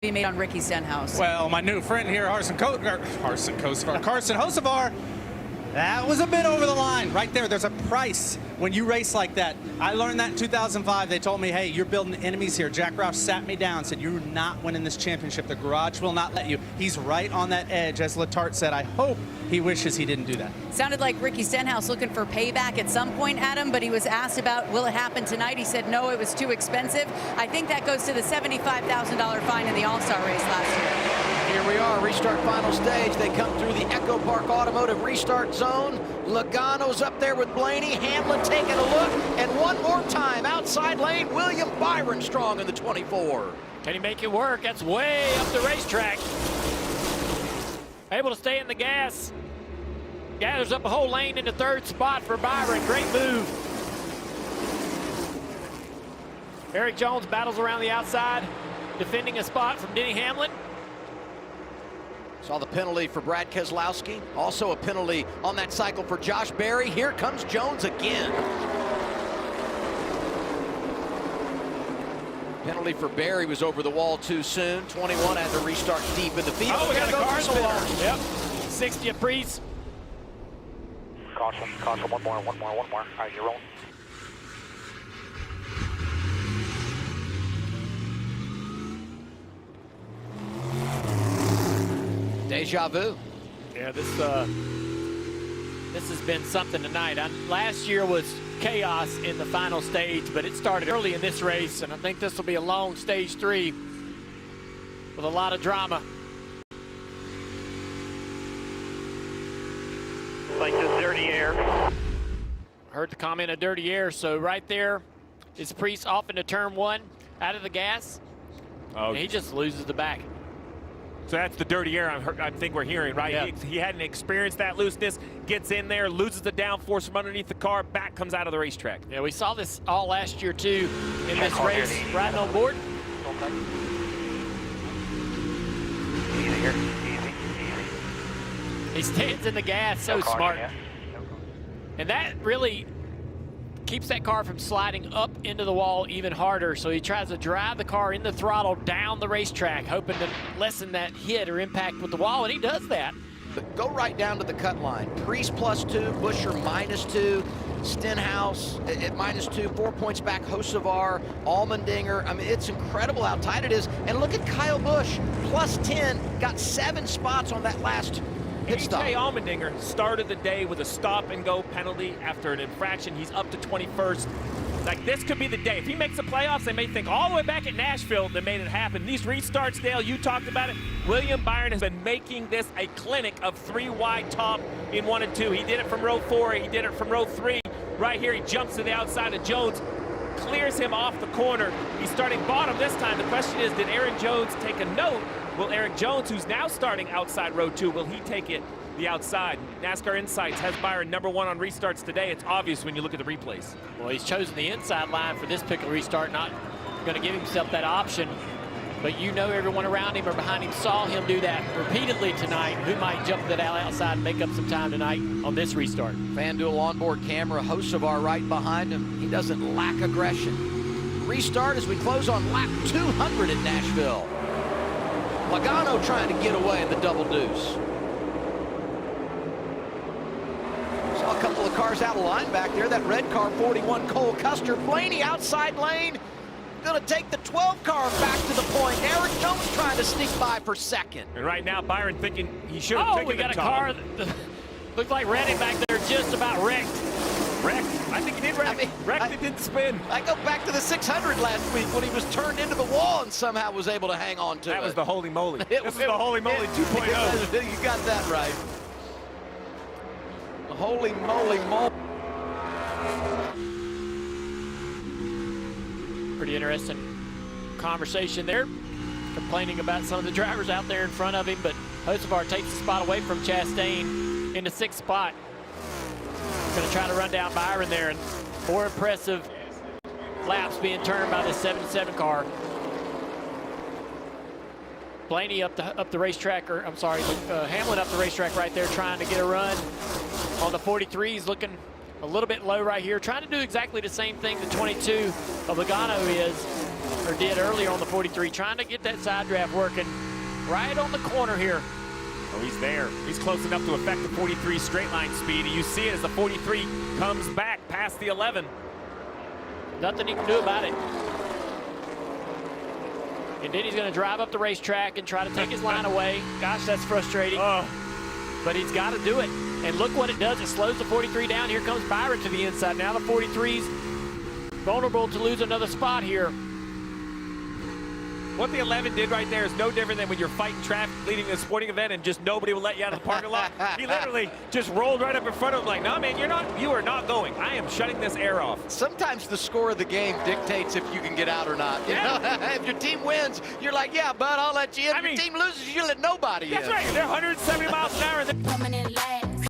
He made on Ricky Stenhouse. Well, my new friend here, Carson Hocevar, that was a bit over the line. Right there, there's a price when you race like that. I learned that in 2005. They told me, hey, you're building enemies here. Jack Roush sat me down and said, you're not winning this championship. The garage will not let you. He's right on that edge, as Letarte said. I hope he wishes he didn't do that. Sounded like Ricky Stenhouse looking for payback at some point, Adam, but he was asked about, will it happen tonight? He said, no, it was too expensive. I think that goes to the $75,000 fine in the All-Star race last year. Here we are, restart final stage. They come through the Echo Park Automotive restart zone. Logano's up there with Blaney. Hamlin taking a look. And one more time, outside lane, William Byron strong in the 24. Can he make it work? That's way up the racetrack. Able to stay in the gas. Gathers up a whole lane into third spot for Byron. Great move. Eric Jones battles around the outside, defending a spot from Denny Hamlin. Saw the penalty for Brad Keselowski. Also a penalty on that cycle for Josh Berry. Here comes Jones again. Penalty for Berry was over the wall too soon. 21 had to restart deep in the field. Oh, we got a car in the wall. Yep. 60 apiece. Caution, one more. All right, you're rolling. Deja vu. Yeah, this has been something tonight. Last year was chaos in the final stage, but it started early in this race, and I think this will be a long stage 3 with a lot of drama. Like this dirty air. Heard the comment of dirty air, so right there is Priest off into turn 1, out of the gas. Oh, and he just loses the back. So that's the dirty air I think we're hearing, right? Yeah. He hadn't experienced that looseness, gets in there, loses the downforce from underneath the car, back comes out of the racetrack. Yeah, we saw this all last year too in this race, riding on board. Okay. Easy here, easy. He stands in the gas, so smart. And that really keeps that car from sliding up into the wall even harder. So he tries to drive the car in the throttle down the racetrack, hoping to lessen that hit or impact with the wall, and he does that. But go right down to the cut line. Priest +2, Buscher -2, Stenhouse at -2, 4 points back, Hocevar, Allmendinger. I mean, it's incredible how tight it is. And look at Kyle Busch, +10, got 7 spots on that last pit stop. A.J. Allmendinger started the day with a stop-and-go penalty after an infraction. He's up to 21st. Like, this could be the day. If he makes the playoffs, they may think all the way back at Nashville that made it happen. These restarts, Dale, you talked about it. William Byron has been making this a clinic of 3 wide top in 1 and 2. He did it from row 4. He did it from row 3. Right here, he jumps to the outside of Jones, clears him off the corner. He's starting bottom this time. The question is, did Aaron Jones take a note? Will Eric Jones, who's now starting outside row 2, will he take it the outside? NASCAR Insights has Byron #1 on restarts today. It's obvious when you look at the replays. Well, he's chosen the inside line for this pickle restart, not going to give himself that option. But you know everyone around him or behind him saw him do that repeatedly tonight. Who might jump that outside and make up some time tonight on this restart? FanDuel onboard camera, Hocevar right behind him. He doesn't lack aggression. Restart as we close on lap 200 at Nashville. Logano trying to get away in the double deuce. Saw a couple of cars out of line back there. That red car, 41, Cole Custer. Blaney outside lane. Gonna take the 12 car back to the point. Eric Jones trying to sneak by for second. And right now, Byron thinking he should have taken we got the a top. car that looked like Redding back there, just about wrecked. Wrecked? I think he did wreck. Wrecked, it didn't spin. I go back to the 600 last week when he was turned into the wall and somehow was able to hang on to it. That was the holy moly. This is the holy moly 2.0. You got that right. The holy moly moly. Pretty interesting conversation there, complaining about some of the drivers out there in front of him, but Hocevar takes the spot away from Chastain into 6th spot. Going to try to run down Byron there, and more impressive laps being turned by the 77 car. Blaney up the racetrack, or I'm sorry, Hamlin up the racetrack right there, trying to get a run on the 43s, looking a little bit low right here, trying to do exactly the same thing the 22 of Logano is. or did earlier on the 43, trying to get that side draft working right on the corner here. Oh, he's there. He's close enough to affect the 43 straight line speed. And you see it as the 43 comes back past the 11. Nothing he can do about it. And then he's going to drive up the racetrack and try to take his line away. Gosh, that's frustrating. Oh. But he's got to do it. And look what it does. It slows the 43 down. Here comes Byron to the inside. Now the 43's vulnerable to lose another spot here. What the 11 did right there is no different than when you're fighting traffic leading a sporting event and just nobody will let you out of the parking lot. He literally just rolled right up in front of him like, no, man, you are not going. I am shutting this air off. Sometimes the score of the game dictates if you can get out or not. You know? If your team wins, you're like, yeah, bud, I'll let you in. If your team loses, you let nobody in. That's right. They're 170 miles an hour. Coming in last.